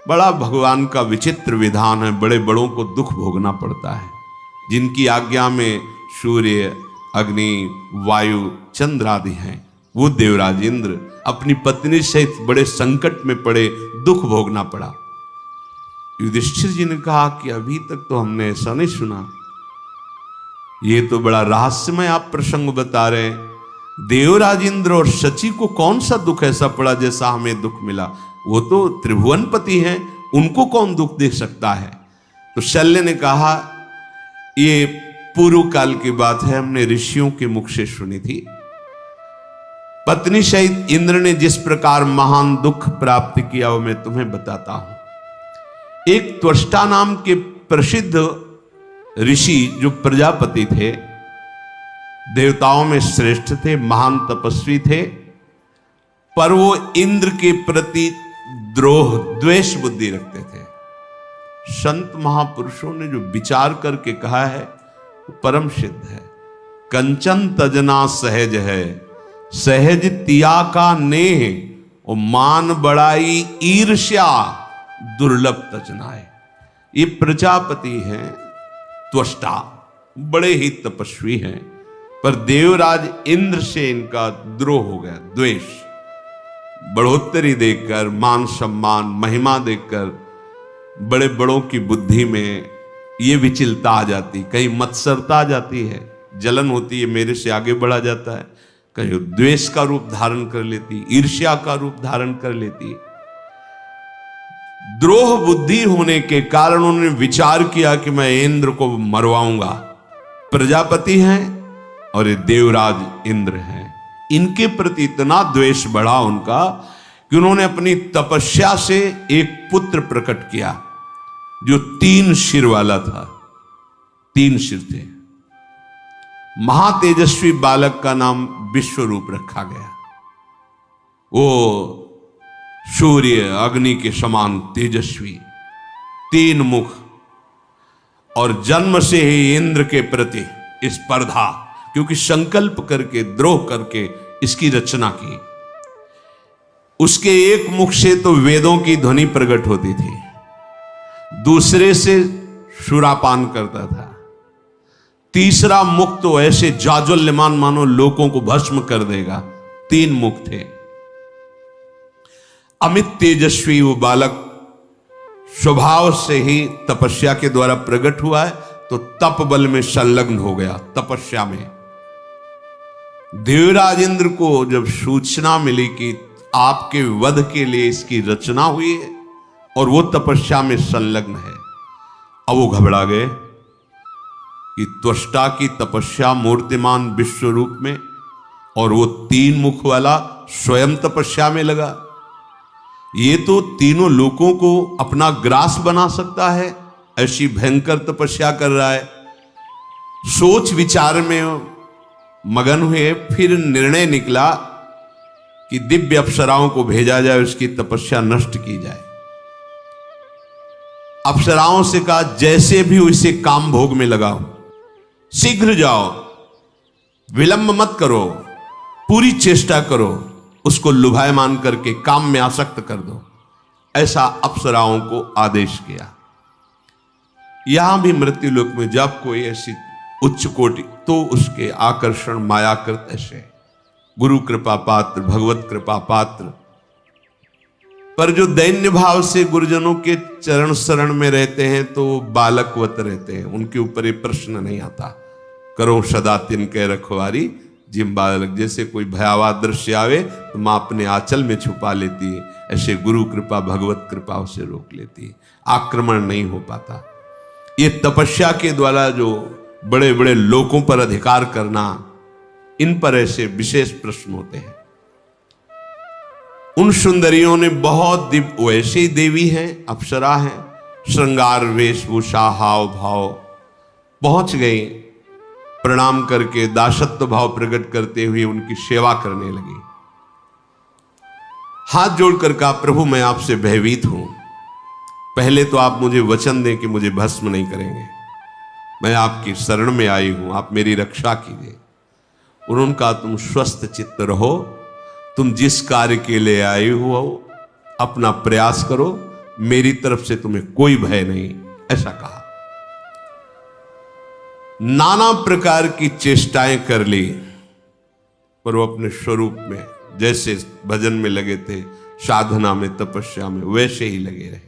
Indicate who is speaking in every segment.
Speaker 1: बड़ा भगवान का विचित्र विधान है, बड़े बड़ों को दुख भोगना पड़ता है। जिनकी आज्ञा में सूर्य, अग्नि, वायु, चंद्र आदि हैं, वो देवराज इंद्र अपनी पत्नी सहित बड़े संकट में पड़े, दुख भोगना पड़ा। युधिष्ठिर जी ने कहा कि अभी तक तो हमने ऐसा नहीं सुना, ये तो बड़ा रहस्यमय आप प्रसंग बता रहे हैं। देवराज इंद्र और शची को कौन सा दुख ऐसा पड़ा जैसा हमें दुख मिला? वो तो त्रिभुवनपति हैं, उनको कौन दुख दे सकता है? तो शल्य ने कहा, ये पूर्व काल की बात है, हमने ऋषियों के मुख से सुनी थी। पत्नी सहित इंद्र ने जिस प्रकार महान दुख प्राप्त किया वो मैं तुम्हें बताता हूं। एक त्वष्टा नाम के प्रसिद्ध ऋषि जो प्रजापति थे, देवताओं में श्रेष्ठ थे, महान तपस्वी थे, पर वो इंद्र के प्रति द्रोह, द्वेष बुद्धि रखते थे। संत महापुरुषों ने जो विचार करके कहा है वो परम सिद्ध है। कंचन तजना सहज है, सहज तिया का नेह, और मान बड़ाई ईर्ष्या दुर्लभ तजनाए। ये प्रजापति हैं, त्वष्टा, बड़े ही तपस्वी हैं, पर देवराज इंद्र से इनका द्रोह हो गया, द्वेष। बढ़ोतरी देखकर, मान सम्मान, महिमा देखकर बड़े बड़ों की बुद्धि में ये विचलता आ जाती, कहीं मत्सरता आ जाती है, जलन होती है, मेरे से आगे बढ़ा जाता है, कहीं द्वेष का रूप धारण कर लेती, ईर्ष्या का रूप धारण कर लेती। द्रोह बुद्धि होने के कारण उन्होंने विचार किया कि मैं इंद्र को मरवाऊंगा। प्रजापति हैं और ये देवराज इंद्र हैं, इनके प्रति इतना द्वेष बढ़ा उनका कि उन्होंने अपनी तपस्या से एक पुत्र प्रकट किया जो 3 सिर वाला था। 3 सिर थे। महातेजस्वी बालक का नाम विश्वरूप रखा गया। वो सूर्य, अग्नि के समान तेजस्वी, 3 मुख, और जन्म से ही इंद्र के प्रति स्पर्धा, क्योंकि संकल्प करके, द्रोह करके इसकी रचना की। उसके एक मुख से तो वेदों की ध्वनि प्रकट होती थी, दूसरे से सुरापान करता था, तीसरा मुख तो ऐसे जाज्वल्यमान मानो लोगों को भस्म कर देगा। 3 मुख थे। अमित तेजस्वी वो बालक स्वभाव से ही तपस्या के द्वारा प्रकट हुआ है, तो तप बल में संलग्न हो गया, तपस्या में। देवराज इंद्र को जब सूचना मिली कि आपके वध के लिए इसकी रचना हुई है और वो तपस्या में संलग्न है, अब वो घबरा गए कि त्वष्टा की तपस्या मूर्तिमान विश्व रूप में, और वो 3 मुख वाला स्वयं तपस्या में लगा। ये तो तीनों लोगों को अपना ग्रास बना सकता है, ऐसी भयंकर तपस्या कर रहा है। सोच विचार में मगन हुए, फिर निर्णय निकला कि दिव्य अप्सराओं को भेजा जाए, उसकी तपस्या नष्ट की जाए। अप्सराओं से कहा, जैसे भी हो इसे काम भोग में लगाओ, शीघ्र जाओ, विलंब मत करो, पूरी चेष्टा करो, उसको लुभायमान करके काम में आसक्त कर दो। ऐसा अप्सराओं को आदेश किया। यहां भी मृत्युलोक में जब कोई ऐसी उच्च कोटि, तो उसके आकर्षण मायाकृत ऐसे गुरु कृपा पात्र, भगवत कृपा पात्र, पर जो दैन्य भाव से गुरुजनों के चरण शरण में रहते हैं तो बालकवत रहते हैं, उनके ऊपर ये प्रश्न नहीं आता। करो सदा तिनके रखवारी जिम बालक। जैसे कोई भयावह दृश्य आवे तो मां अपने आंचल में छुपा लेती है, ऐसे गुरु कृपा, भगवत कृपा उसे रोक लेती है, आक्रमण नहीं हो पाता। ये तपस्या के द्वारा जो बड़े बड़े लोगों पर अधिकार करना, इन पर ऐसे विशेष प्रश्न होते हैं। उन सुंदरियों ने बहुत दिव्य, वैसे देवी हैं, अप्सरा हैं, श्रृंगार वेशभूषा हाव भाव, पहुंच गई, प्रणाम करके दासत्व भाव प्रकट करते हुए उनकी सेवा करने लगी। हाथ जोड़कर कहा, प्रभु मैं आपसे भयभीत हूं, पहले तो आप मुझे वचन दें कि मुझे भस्म नहीं करेंगे, मैं आपकी शरण में आई हूं, आप मेरी रक्षा कीजिए। उन्होंने कहा, तुम स्वस्थ चित्त रहो, तुम जिस कार्य के लिए आए हो अपना प्रयास करो, मेरी तरफ से तुम्हें कोई भय नहीं, ऐसा कहा। नाना प्रकार की चेष्टाएं कर ली, पर वो अपने स्वरूप में जैसे भजन में लगे थे, साधना में, तपस्या में, वैसे ही लगे रहे।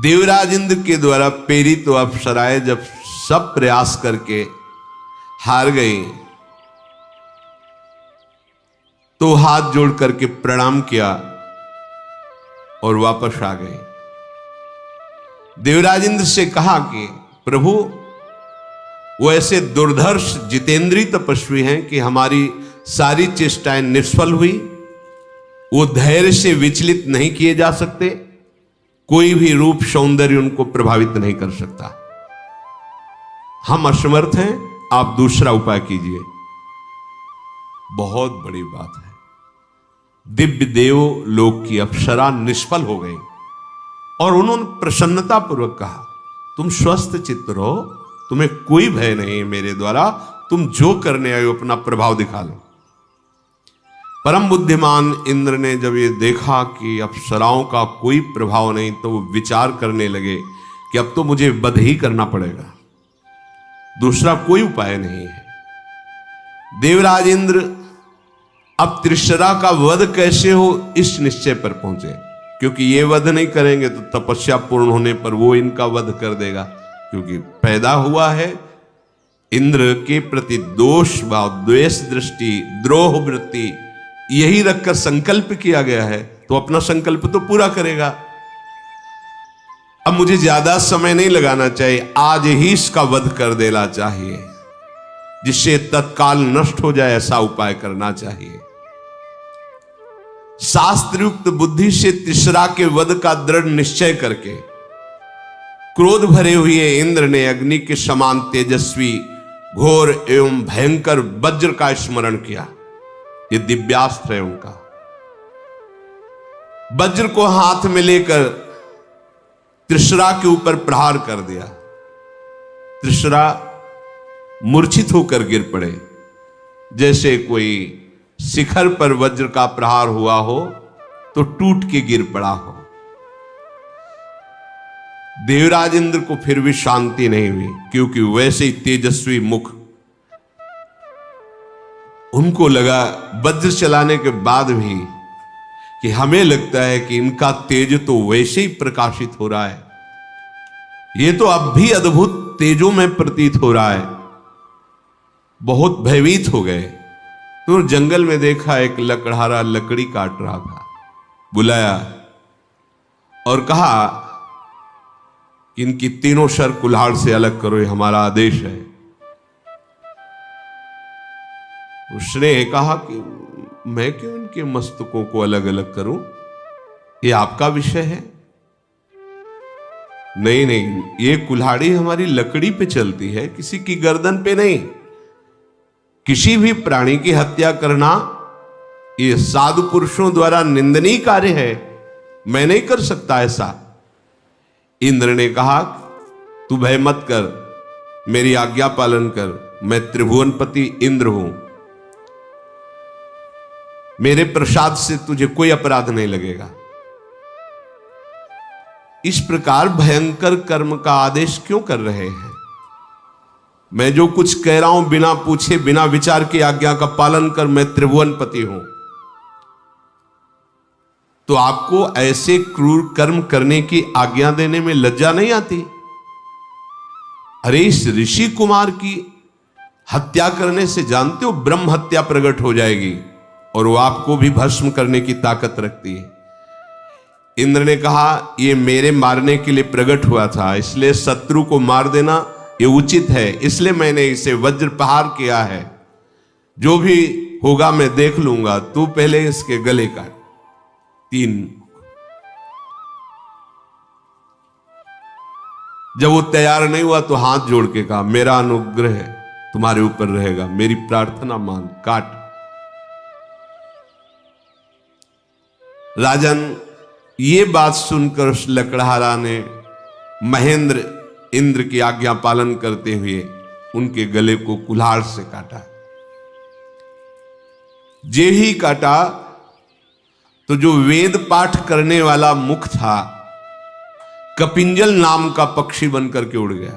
Speaker 1: देवराज इंद्र के द्वारा प्रेरित तो अप्सराएं जब सब प्रयास करके हार गई, तो हाथ जोड़ करके प्रणाम किया और वापस आ गए। देवराज इंद्र से कहा कि प्रभु, वो ऐसे दुर्धर्ष जितेंद्रीय तपस्वी हैं कि हमारी सारी चेष्टाएं निष्फल हुई। वो धैर्य से विचलित नहीं किए जा सकते, कोई भी रूप सौंदर्य उनको प्रभावित नहीं कर सकता। हम असमर्थ हैं, आप दूसरा उपाय कीजिए। बहुत बड़ी बात है। दिव्य देव लोक की अप्सरा निष्फल हो गई और उन्होंने प्रसन्नता पूर्वक कहा, तुम स्वस्थ चित्त रहो, तुम्हें कोई भय नहीं मेरे द्वारा, तुम जो करने आए हो अपना प्रभाव दिखा लो। परम बुद्धिमान इंद्र ने जब ये देखा कि अप्सराओं का कोई प्रभाव नहीं, तो वो विचार करने लगे कि अब तो मुझे वध ही करना पड़ेगा, दूसरा कोई उपाय नहीं है। देवराज इंद्र अब त्रिशरा का वध कैसे हो इस निश्चय पर पहुंचे, क्योंकि ये वध नहीं करेंगे तो तपस्या पूर्ण होने पर वो इनका वध कर देगा, क्योंकि पैदा हुआ है इंद्र के प्रति दोष भाव, द्वेष दृष्टि, द्रोह वृत्ति, यही रखकर संकल्प किया गया है, तो अपना संकल्प तो पूरा करेगा। अब मुझे ज्यादा समय नहीं लगाना चाहिए, आज ही इसका वध कर देना चाहिए, जिससे तत्काल नष्ट हो जाए, ऐसा उपाय करना चाहिए। शास्त्रयुक्त बुद्धि से तीसरा के वध का दृढ़ निश्चय करके क्रोध भरे हुए इंद्र ने अग्नि के समान तेजस्वी, घोर एवं भयंकर वज्र का स्मरण किया। ये दिव्यास्त्र है उनका। वज्र को हाथ में लेकर त्रिशरा के ऊपर प्रहार कर दिया। त्रिशरा मूर्छित होकर गिर पड़े, जैसे कोई शिखर पर वज्र का प्रहार हुआ हो तो टूट के गिर पड़ा हो। देवराज इंद्र को फिर भी शांति नहीं हुई, क्योंकि वैसे ही तेजस्वी मुख, उनको लगा वज्र चलाने के बाद भी कि हमें लगता है कि इनका तेज तो वैसे ही प्रकाशित हो रहा है, ये तो अब भी अद्भुत तेजों में प्रतीत हो रहा है। बहुत भयभीत हो गए। तो जंगल में देखा एक लकड़हारा लकड़ी काट रहा था, बुलाया और कहा कि इनकी तीनों सर कुल्हाड़ से अलग करो, ये हमारा आदेश है। उसने कहा कि मैं क्यों इनके मस्तकों को अलग अलग करूं, ये आपका विषय है। नहीं नहीं, ये कुल्हाड़ी हमारी लकड़ी पे चलती है, किसी की गर्दन पे नहीं। किसी भी प्राणी की हत्या करना ये साधु पुरुषों द्वारा निंदनीय कार्य है, मैं नहीं कर सकता ऐसा। इंद्र ने कहा, तू भय मत कर, मेरी आज्ञा पालन कर, मैं त्रिभुवनपति इंद्र हूं, मेरे प्रसाद से तुझे कोई अपराध नहीं लगेगा। इस प्रकार भयंकर कर्म का आदेश क्यों कर रहे हैं? मैं जो कुछ कह रहा हूं बिना पूछे बिना विचार की आज्ञा का पालन कर, मैं त्रिभुवनपति हूं। तो आपको ऐसे क्रूर कर्म करने की आज्ञा देने में लज्जा नहीं आती? अरे इस ऋषि कुमार की हत्या करने से जानते हो ब्रह्म हत्या प्रकट हो जाएगी और वो आपको भी भस्म करने की ताकत रखती है। इंद्र ने कहा, ये मेरे मारने के लिए प्रकट हुआ था, इसलिए शत्रु को मार देना ये उचित है, इसलिए मैंने इसे वज्र प्रहार किया है। जो भी होगा मैं देख लूंगा, तू पहले इसके गले काट। 3 जब वो तैयार नहीं हुआ तो हाथ जोड़ के कहा, मेरा अनुग्रह तुम्हारे ऊपर रहेगा, मेरी प्रार्थना मान, काट। राजन, ये बात सुनकर उस लकड़हारा ने महेंद्र इंद्र की आज्ञा पालन करते हुए उनके गले को कुल्हाड़ से काटा। जे ही काटा तो जो वेद पाठ करने वाला मुख था, कपिंजल नाम का पक्षी बनकर के उड़ गया,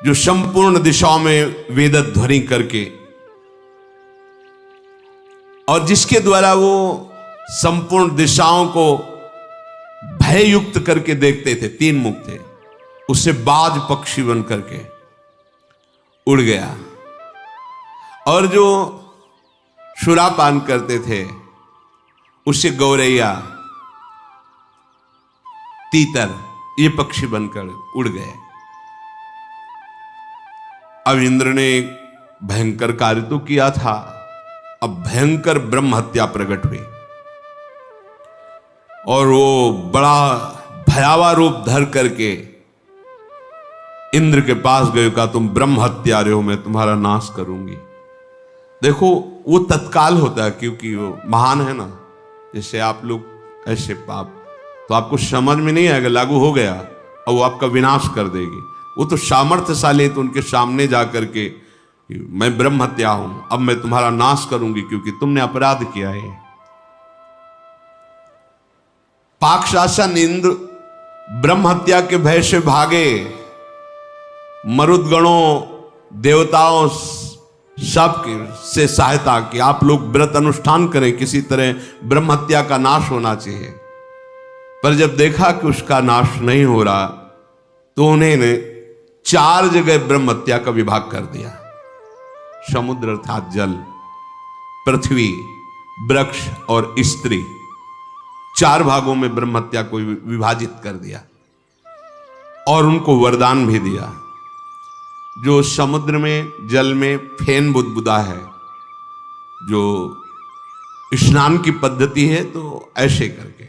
Speaker 1: जो संपूर्ण दिशाओं में वेद ध्वनि करके, और जिसके द्वारा वो संपूर्ण दिशाओं को भययुक्त करके देखते थे, 3 मुख थे, उससे बाज पक्षी बन करके उड़ गया। और जो सुरापान करते थे उससे गौरैया, तीतर, ये पक्षी बनकर उड़ गए। अब इंद्र ने भयंकर कार्य तो किया था, अब भयंकर ब्रह्म हत्या प्रकट हुई और वो बड़ा भयावह रूप धर करके इंद्र के पास गए, कहा तुम ब्रह्म हत्यारे हो, मैं तुम्हारा नाश करूंगी। देखो वो तत्काल होता है, क्योंकि वो महान है ना। जैसे आप लोग ऐसे पाप तो आपको समझ में नहीं आएगा, लागू हो गया और वो आपका विनाश कर देगी। वो तो सामर्थ्यशाली, तो उनके सामने जाकर के मैं ब्रह्म हत्या हूं, अब मैं तुम्हारा नाश करूंगी क्योंकि तुमने अपराध किया है। पाक शासन इंद्र ब्रह्म हत्या के भय से भागे, मरुदगणों, देवताओं सब से सहायता की, आप लोग व्रत अनुष्ठान करें, किसी तरह ब्रह्म हत्या का नाश होना चाहिए। पर जब देखा कि उसका नाश नहीं हो रहा, तो उन्होंने 4 जगह ब्रह्म हत्या का विभाग कर दिया। समुद्र अर्थात जल, पृथ्वी, वृक्ष और स्त्री, 4 भागों में ब्रह्म हत्या को विभाजित कर दिया और उनको वरदान भी दिया। जो समुद्र में, जल में फेन बुदबुदा है, जो स्नान की पद्धति है, तो ऐसे करके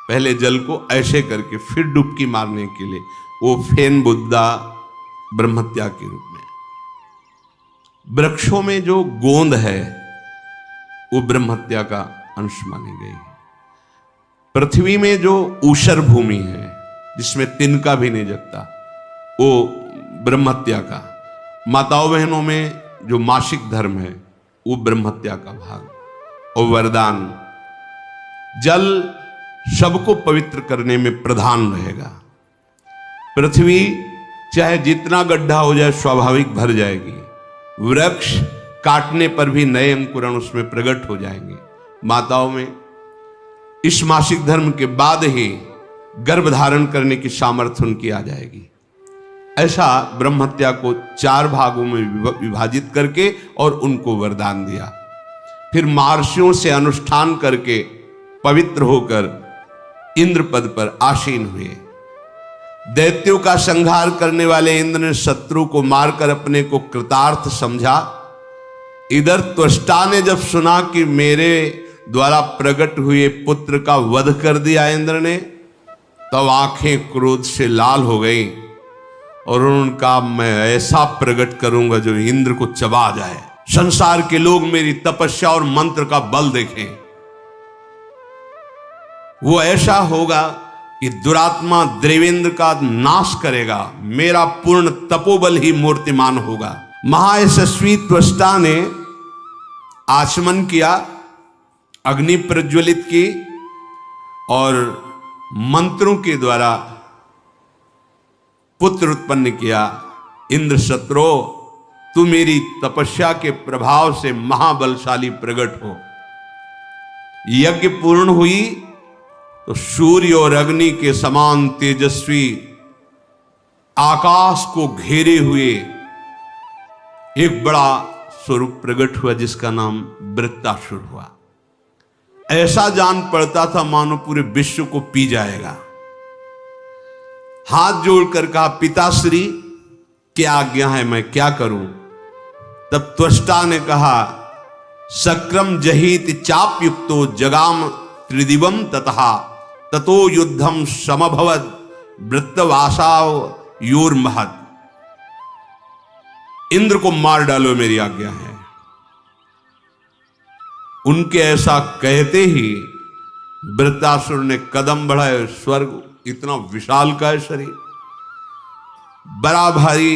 Speaker 1: पहले जल को ऐसे करके फिर डुबकी मारने के लिए वो फेन बुद्धा ब्रह्म हत्या के रूप में। वृक्षों में जो गोंद है वो ब्रह्म हत्या का अंश मानी गई। पृथ्वी में जो ऊषर भूमि है जिसमें तिनका भी नहीं जगता, वो ब्रह्म हत्या का। माताओं बहनों में जो मासिक धर्म है वो ब्रह्म हत्या का भाग। और वरदान, जल सबको पवित्र करने में प्रधान रहेगा। पृथ्वी चाहे जितना गड्ढा हो जाए स्वाभाविक भर जाएगी, वृक्ष काटने पर भी नए अंकुरण उसमें प्रकट हो जाएंगे। माताओं में इस मासिक धर्म के बाद ही गर्भ धारण करने की सामर्थ्य उनकी आ जाएगी। ऐसा ब्रह्म हत्या को 4 भागों में विभाजित करके और उनको वरदान दिया। फिर महर्षियों से अनुष्ठान करके पवित्र होकर इंद्र पद पर आसीन हुए। दैत्यों का संहार करने वाले इंद्र ने शत्रु को मारकर अपने को कृतार्थ समझा। इधर त्वष्टा ने जब सुना कि मेरे द्वारा प्रकट हुए पुत्र का वध कर दिया इंद्र ने, तब आंखें क्रोध से लाल हो गई और उनका मैं ऐसा प्रकट करूंगा जो इंद्र को चबा जाए। संसार के लोग मेरी तपस्या और मंत्र का बल देखें। वो ऐसा होगा कि दुरात्मा देवेंद्र का नाश करेगा, मेरा पूर्ण तपोबल ही मूर्तिमान होगा। महायशस्वी त्वष्टा ने आचमन किया, अग्नि प्रज्वलित की और मंत्रों के द्वारा पुत्र उत्पन्न किया। इंद्र शत्रु, तू मेरी तपस्या के प्रभाव से महाबलशाली प्रकट हो। यज्ञ पूर्ण हुई तो सूर्य और अग्नि के समान तेजस्वी आकाश को घेरे हुए एक बड़ा स्वरूप प्रकट हुआ जिसका नाम वृत्तासुर हुआ। ऐसा जान पड़ता था मानो पूरे विश्व को पी जाएगा। हाथ जोड़कर कहा, पिताश्री क्या आज्ञा है, मैं क्या करूं? तब त्वष्टा ने कहा, सक्राम जहित चाप युक्तो जगाम त्रिदिवम ततः ततो युद्धम समभवद वृत्तवासाव योर्महद। इंद्र को मार डालो, मेरी आज्ञा है। उनके ऐसा कहते ही वृत्तासुर ने कदम बढ़ाए। स्वर्ग इतना विशाल का है शरीर, बड़ा भारी।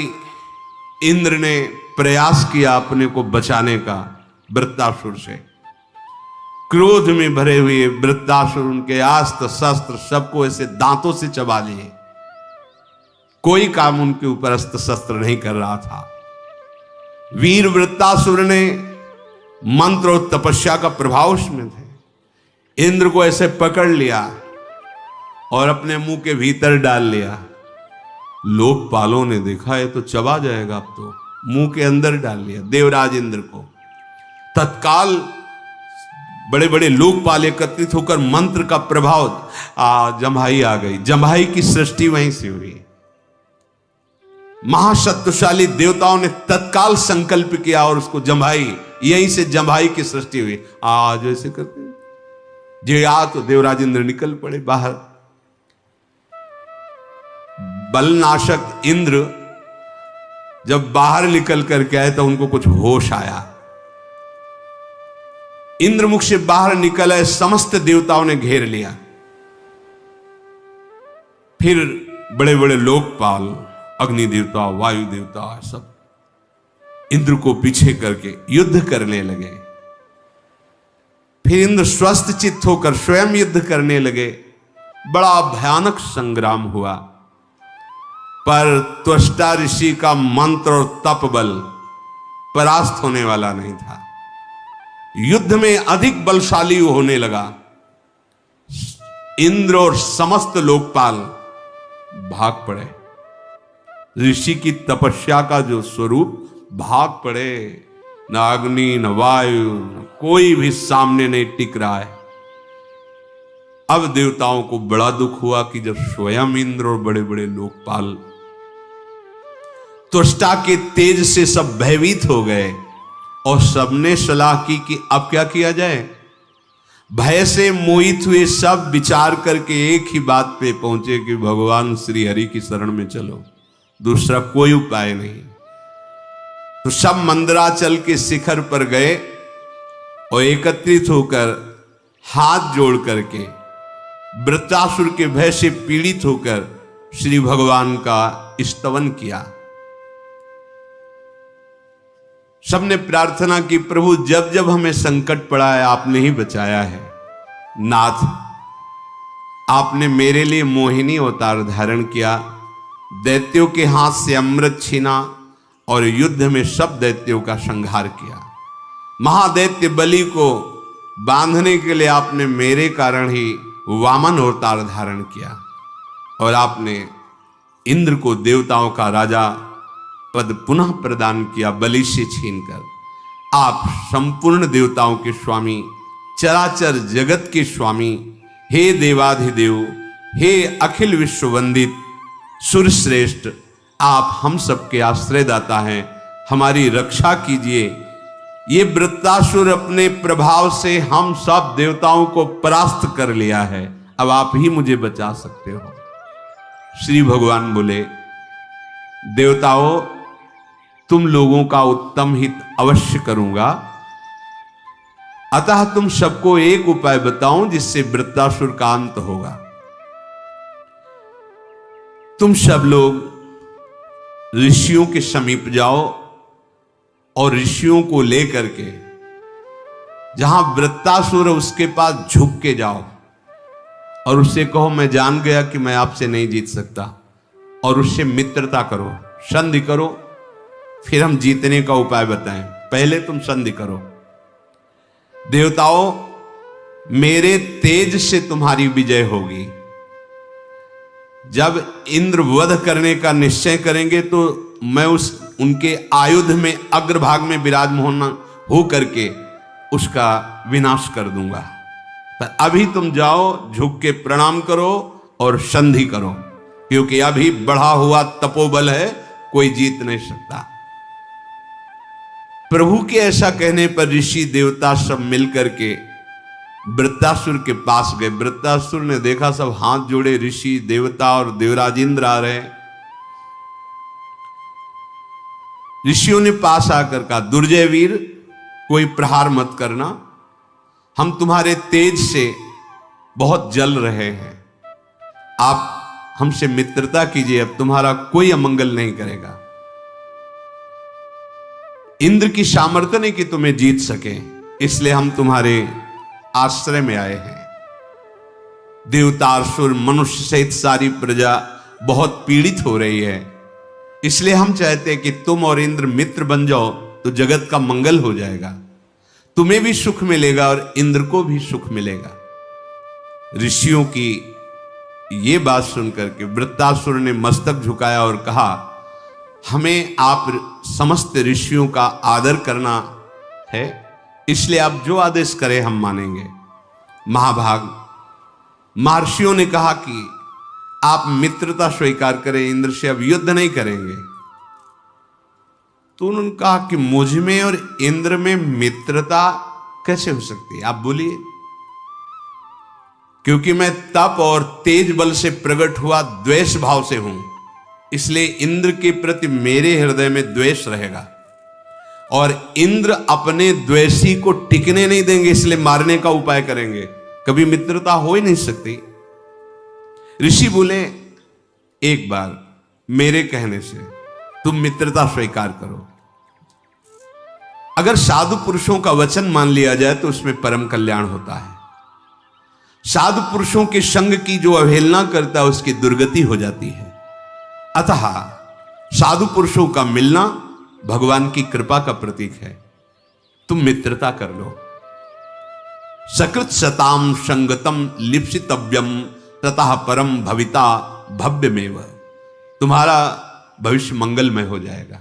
Speaker 1: इंद्र ने प्रयास किया अपने को बचाने का वृत्तासुर से, क्रोध में भरे हुए वृत्तासुर उनके अस्त्र शस्त्र सबको ऐसे दांतों से चबा लिए। कोई काम उनके ऊपर अस्त्र शस्त्र नहीं कर रहा था। वीर वृत्तासुर ने मंत्र और तपस्या का प्रभाव उसमें थे। इंद्र को ऐसे पकड़ लिया और अपने मुंह के भीतर डाल लिया। लोकपालों ने देखा ये तो चबा जाएगा, अब तो मुंह के अंदर डाल लिया देवराज इंद्र को। तत्काल बड़े बड़े लोकपाल एकत्रित होकर मंत्र का प्रभाव, जम्भाई आ गई। जम्भाई की सृष्टि वहीं से हुई। महाशक्तिशाली देवताओं ने तत्काल संकल्प किया और उसको जम्भाई, यहीं से जम्भाई की सृष्टि हुई। आज ऐसे करते जे आ तो देवराज इंद्र निकल पड़े बाहर। बलनाशक इंद्र जब बाहर निकल करके आए तो उनको कुछ होश आया। इंद्रमुख से बाहर निकल आए, समस्त देवताओं ने घेर लिया। फिर बड़े बड़े लोकपाल, अग्नि देवता, वायु देवता, सब इंद्र को पीछे करके युद्ध करने लगे। फिर इंद्र स्वस्थ चित्त होकर स्वयं युद्ध करने लगे। बड़ा भयानक संग्राम हुआ, पर त्वष्टा ऋषि का मंत्र और तप बल परास्त होने वाला नहीं था। युद्ध में अधिक बलशाली होने लगा। इंद्र और समस्त लोकपाल भाग पड़े। ऋषि की तपस्या का जो स्वरूप, भाग पड़े। न अग्नि न वायु न कोई भी सामने नहीं टिक रहा है। अब देवताओं को बड़ा दुख हुआ कि जब स्वयं इंद्र और बड़े बड़े लोकपाल त्वष्टा के तेज से सब भयभीत हो गए और सबने सलाह की कि अब क्या किया जाए। भय से मोहित हुए सब विचार करके एक ही बात पे पहुंचे कि भगवान श्री हरि की शरण में चलो, दूसरा कोई उपाय नहीं। तो सब मंदराचल के शिखर पर गए और एकत्रित होकर हाथ जोड़ करके वृत्रासुर के भय से पीड़ित होकर श्री भगवान का स्तवन किया। सबने प्रार्थना की, प्रभु जब जब हमें संकट पड़ा है आपने ही बचाया है। नाथ, आपने मेरे लिए मोहिनी अवतार धारण किया, दैत्यों के हाथ से अमृत छीना और युद्ध में सब दैत्यों का संहार किया। महादैत्य बलि को बांधने के लिए आपने मेरे कारण ही वामन अवतार धारण किया और आपने इंद्र को देवताओं का राजा पद पुनः प्रदान किया बलि से छीनकर। आप संपूर्ण देवताओं के स्वामी, चराचर जगत के स्वामी, हे देवाधिदेव, हे अखिल विश्व वंदित सुरश्रेष्ठ, आप हम सबके आश्रयदाता हैं, हमारी रक्षा कीजिए। ये वृत्तासुर अपने प्रभाव से हम सब देवताओं को परास्त कर लिया है, अब आप ही मुझे बचा सकते हो। श्री भगवान बोले, देवताओं, तुम लोगों का उत्तम हित अवश्य करूंगा, अतः तुम सबको एक उपाय बताऊं जिससे वृत्तासुर का अंत होगा। तुम सब लोग ऋषियों के समीप जाओ और ऋषियों को लेकर के जहां वृत्तासुर है उसके पास झुक के जाओ और उससे कहो मैं जान गया कि मैं आपसे नहीं जीत सकता, और उससे मित्रता करो, संधि करो, फिर हम जीतने का उपाय बताएं। पहले तुम संधि करो। देवताओं, मेरे तेज से तुम्हारी विजय होगी। जब इंद्र वध करने का निश्चय करेंगे तो मैं उनके आयुध में अग्रभाग में विराजमान हो करके उसका विनाश कर दूंगा। पर अभी तुम जाओ, झुक के प्रणाम करो और संधि करो, क्योंकि अभी बढ़ा हुआ तपोबल है, कोई जीत नहीं सकता। प्रभु के ऐसा कहने पर ऋषि देवता सब मिलकर के वृत्तासुर के पास गए। वृत्तासुर ने देखा सब हाथ जोड़े ऋषि देवता और देवराज इंद्र आ रहे। ऋषियों ने पास आकर कहा, दुर्जय वीर, कोई प्रहार मत करना, हम तुम्हारे तेज से बहुत जल रहे हैं, आप हमसे मित्रता कीजिए, अब तुम्हारा कोई अमंगल नहीं करेगा। इंद्र की सामर्थ्य नहीं कि तुम्हें जीत सके, इसलिए हम तुम्हारे आश्रय में आए हैं। देवता, असुर, मनुष्य सहित सारी प्रजा बहुत पीड़ित हो रही है। इसलिए हम चाहते हैं कि तुम और इंद्र मित्र बन जाओ तो जगत का मंगल हो जाएगा, तुम्हें भी सुख मिलेगा और इंद्र को भी सुख मिलेगा। ऋषियों की ये बात सुनकर के वृत्तासुर ने मस्तक झुकाया और कहा, हमें आप समस्त ऋषियों का आदर करना है, इसलिए आप जो आदेश करें हम मानेंगे। महाभाग महर्षियों ने कहा कि आप मित्रता स्वीकार करें, इंद्र से अब युद्ध नहीं करेंगे। तो उन्होंने कहा कि मुझ में और इंद्र में मित्रता कैसे हो सकती है, आप बोलिए। क्योंकि मैं तप और तेज बल से प्रकट हुआ द्वेष भाव से हूं, इसलिए इंद्र के प्रति मेरे हृदय में द्वेष रहेगा और इंद्र अपने द्वेषी को टिकने नहीं देंगे, इसलिए मारने का उपाय करेंगे। कभी मित्रता हो ही नहीं सकती। ऋषि बोले, एक बार मेरे कहने से तुम मित्रता स्वीकार करो। अगर साधु पुरुषों का वचन मान लिया जाए तो उसमें परम कल्याण होता है। साधु पुरुषों के संग की जो अवहेलना करता है उसकी दुर्गति हो जाती है। अतः साधु पुरुषों का मिलना भगवान की कृपा का प्रतीक है। तुम मित्रता कर लो। सकृत सताम संगतम लिप्सितव्यम ततः परम भविता भव्यमेव। तुम्हारा भविष्य मंगलमय हो जाएगा।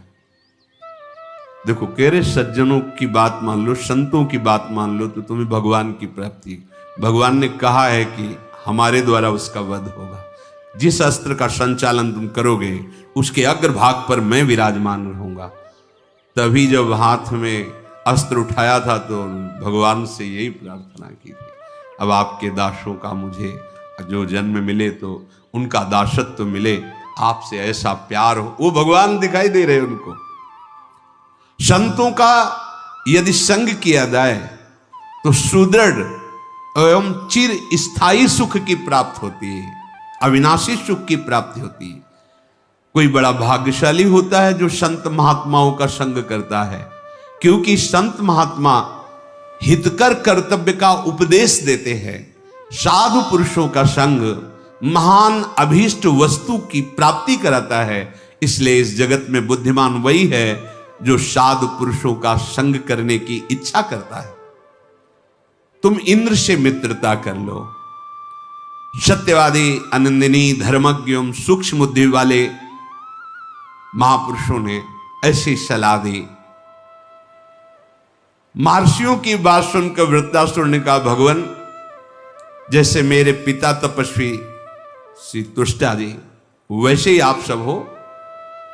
Speaker 1: देखो, कह रहे सज्जनों की बात मान लो, संतों की बात मान लो तो तुम्हें भगवान की प्राप्ति। भगवान ने कहा है कि हमारे द्वारा उसका वध होगा। जिस अस्त्र का संचालन तुम करोगे उसके अग्रभाग पर मैं विराजमान रहूंगा। तभी जब हाथ में अस्त्र उठाया था तो भगवान से यही प्रार्थना की थी, अब आपके दासों का मुझे जो जन्म मिले तो उनका दासत्व मिले, आपसे ऐसा प्यार हो। वो भगवान दिखाई दे रहे उनको। संतों का यदि संग किया जाए तो सुदृढ़ एवं चिर स्थायी सुख की प्राप्ति होती है, अविनाशी सुख की प्राप्ति होती है। कोई बड़ा भाग्यशाली होता है जो संत महात्माओं का संग करता है, क्योंकि संत महात्मा हितकर कर्तव्य का उपदेश देते हैं। साधु पुरुषों का संग महान अभीष्ट वस्तु की प्राप्ति कराता है। इसलिए इस जगत में बुद्धिमान वही है जो साधु पुरुषों का संग करने की इच्छा करता है। तुम इंद्र से मित्रता कर लो। सत्यवादी, आनंदिनी, धर्मज्ञ एवं सूक्ष्म बुद्धि वाले महापुरुषों ने ऐसी सलाह दी। महर्षियों की बात सुनकर वृत्तासुर ने कहा, भगवान, जैसे मेरे पिता तपस्वी श्री तुष्टा जी, वैसे ही आप सब हो।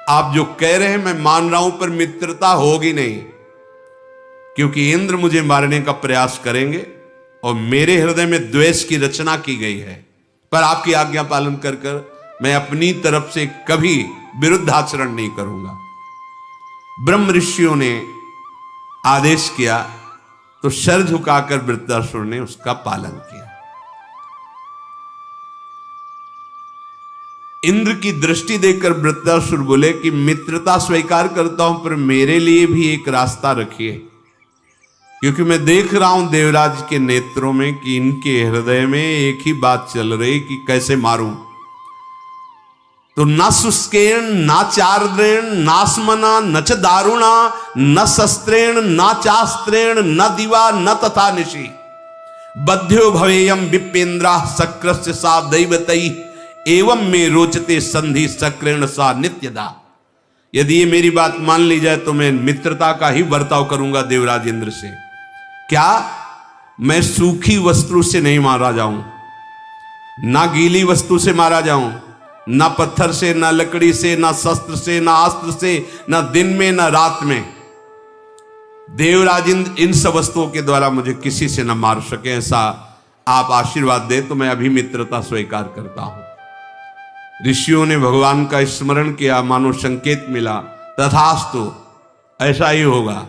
Speaker 1: आप जो कह रहे हैं मैं मान रहा हूं, पर मित्रता होगी नहीं, क्योंकि इंद्र मुझे मारने का प्रयास करेंगे और मेरे हृदय में द्वेष की रचना की गई है। पर आपकी आज्ञा पालन कर कर मैं अपनी तरफ से कभी विरुद्ध आचरण नहीं करूंगा। ब्रह्म ऋषियों ने आदेश किया तो सर झुकाकर वृत्तासुर ने उसका पालन किया। इंद्र की दृष्टि देखकर वृत्तासुर बोले कि मित्रता स्वीकार करता हूं, पर मेरे लिए भी एक रास्ता रखिए, क्योंकि मैं देख रहा हूं देवराज के नेत्रों में कि इनके हृदय में एक ही बात चल रही कि कैसे मारूं। तो न शुष्केण न चार्द्रेण नास्मना न च दारुणा न शस्त्रेण न चास्त्रेण न दिवा न तथा निशि बध्यो भवेयम विपेन्द्रा शक्रस्य सा दैवतई एवं में रोचते संधि शक्रेण सा नित्यदा। यदि ये मेरी बात मान ली जाए तो मैं मित्रता का ही बर्ताव करूंगा देवराज इंद्र से। क्या मैं सूखी वस्तु से नहीं मारा जाऊं, ना गीली वस्तु से मारा जाऊं, ना पत्थर से, ना लकड़ी से, ना शस्त्र से, ना अस्त्र से, ना दिन में ना रात में। देवराज इंद्र इन सब वस्तुओं के द्वारा मुझे किसी से न मार सके, ऐसा आप आशीर्वाद दे तो मैं अभी मित्रता स्वीकार करता हूं। ऋषियों ने भगवान का स्मरण किया, मानो संकेत मिला, तथास्तु ऐसा ही होगा।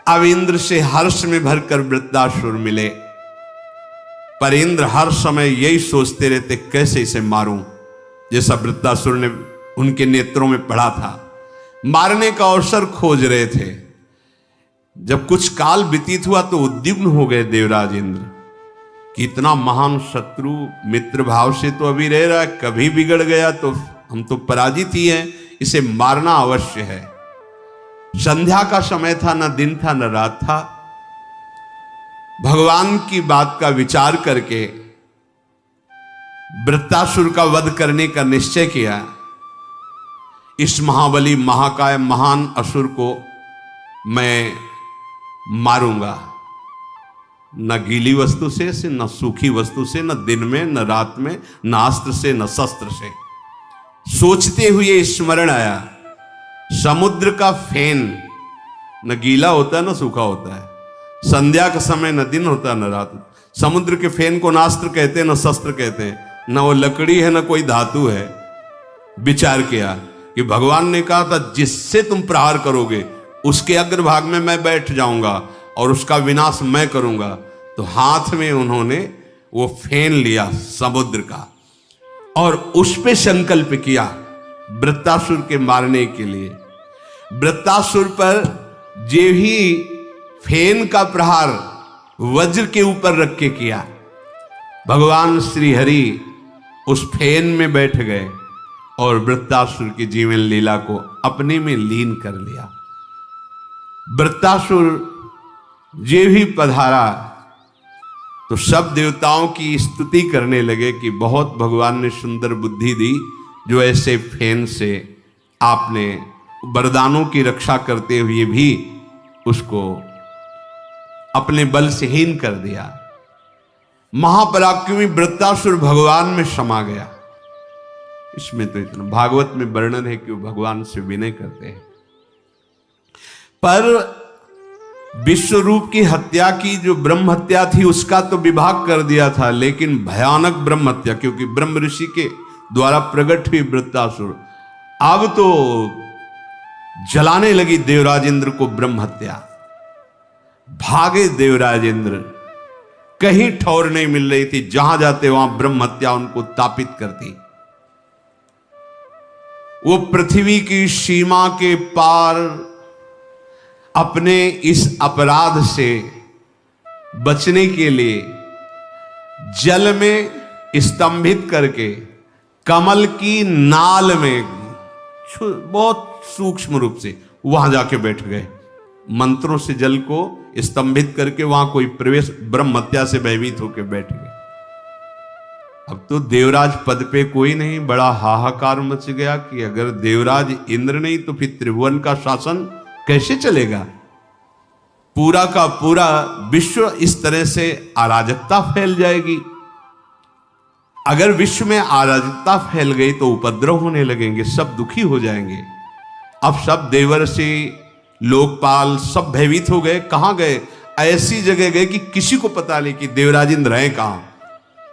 Speaker 1: अब इंद्र से हर्ष में भरकर वृत्तासुर मिले, पर इंद्र हर समय यही सोचते रहते कैसे इसे मारूं, जैसा वृत्तासुर ने उनके नेत्रों में पड़ा था। मारने का अवसर खोज रहे थे। जब कुछ काल व्यतीत हुआ तो उद्विग्न हो गए देवराज इंद्र कि इतना महान शत्रु मित्र भाव से तो अभी रह रहा है, कभी बिगड़ गया तो हम तो पराजित ही हैं, इसे मारना अवश्य है। संध्या का समय था, न दिन था न रात था। भगवान की बात का विचार करके वृत्तासुर का वध करने का निश्चय किया। इस महाबली महाकाय महान असुर को मैं मारूंगा, न गीली वस्तु से न सूखी वस्तु से, न दिन में न रात में, न अस्त्र से न शस्त्र से। सोचते हुए स्मरण आया समुद्र का फेन न गीला होता है न सूखा होता है, संध्या का समय न दिन होता न रात। समुद्र के फेन को न अस्त्र कहते न शस्त्र कहते हैं, न वो लकड़ी है न कोई धातु है। विचार किया कि भगवान ने कहा था जिससे तुम प्रहार करोगे उसके अग्रभाग में मैं बैठ जाऊंगा और उसका विनाश मैं करूंगा। तो हाथ में उन्होंने वो फेन लिया समुद्र का और उस पे संकल्प किया वृत्तासुर के मारने के लिए। वृत्तासुर पर जे ही फेन का प्रहार वज्र के ऊपर रख के किया, भगवान श्री हरि उस फेन में बैठ गए और वृत्तासुर की जीवन लीला को अपने में लीन कर लिया। वृत्तासुर जे भी पधारा तो सब देवताओं की स्तुति करने लगे कि बहुत भगवान ने सुंदर बुद्धि दी, जो ऐसे फेन से आपने वरदानों की रक्षा करते हुए भी उसको अपने बल से हीन कर दिया। महापराक्रमी वृत्तासुर भगवान में समा गया। इसमें तो इतना भागवत में वर्णन है कि वो भगवान से विनय करते हैं। पर विश्व रूप की हत्या की जो ब्रह्म हत्या थी उसका तो विभाग कर दिया था, लेकिन भयानक ब्रह्म हत्या, क्योंकि ब्रह्म ऋषि के द्वारा प्रकट हुई वृत्तासुर अब तो जलाने लगी देवराज इंद्र को ब्रह्म हत्या। भागे देवराज इंद्र, कहीं ठौर नहीं मिल रही थी, जहां जाते वहां ब्रह्म हत्या उनको तापित करती। वो पृथ्वी की सीमा के पार अपने इस अपराध से बचने के लिए जल में स्तंभित करके कमल की नाल में बहुत सूक्ष्म रूप से वहां जाके बैठ गए। मंत्रों से जल को स्तंभित करके वहां कोई प्रवेश, ब्रह्म हत्या से भयभीत होकर बैठ गए। अब तो देवराज पद पे कोई नहीं, बड़ा हाहाकार मच गया कि अगर देवराज इंद्र नहीं तो फिर त्रिभुवन का शासन कैसे चलेगा। पूरा का पूरा विश्व इस तरह से अराजकता फैल जाएगी। अगर विश्व में अराजकता फैल गई तो उपद्रव होने लगेंगे, सब दुखी हो जाएंगे। अब सब देवर्षि लोकपाल सब भयभीत हो गए। कहां गए? ऐसी जगह गए कि किसी को पता नहीं कि देवराज इंद्र हैं कहां।